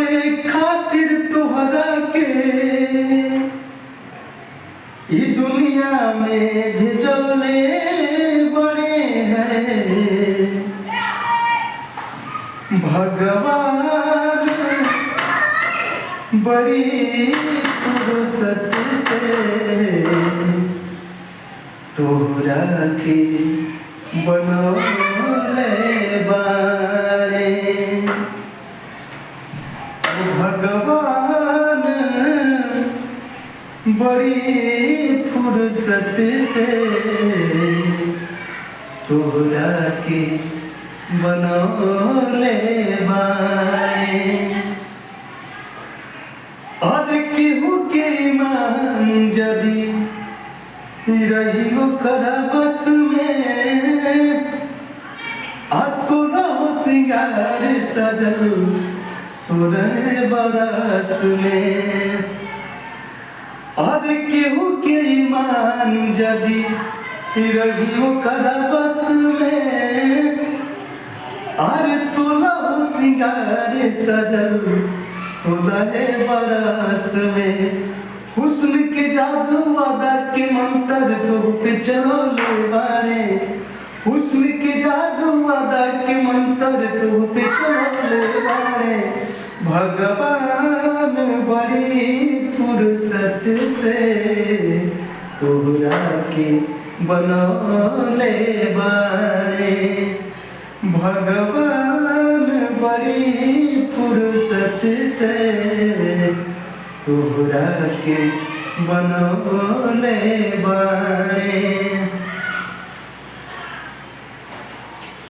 पावे खातिर तोहरा के ई दुनिया में भेजले बड़े हैं भगवान बड़ी फुर्सत से तोहरा के बनौले बारे भगवान बड़ी फुर्सत से तोहरा के बनौले बारे और केहू के ईमान जदी रही ओकर बस में सोलह सिंगार सजल 16 बरस में और केहू के ईमान जदी रही ओकर बस में और 16 सिंगार सजल 16 बरस में हुस्न के जादू अदा के मंत्र तो पे चलो ले बारे हुस्न के जादू अदा के मंत्र तो पे चलो ले बारे भगवान बड़ी फुर्सत से तोहरा के बनौले बारे भगवान बड़ी फुर्सत से तोहरा के बनौले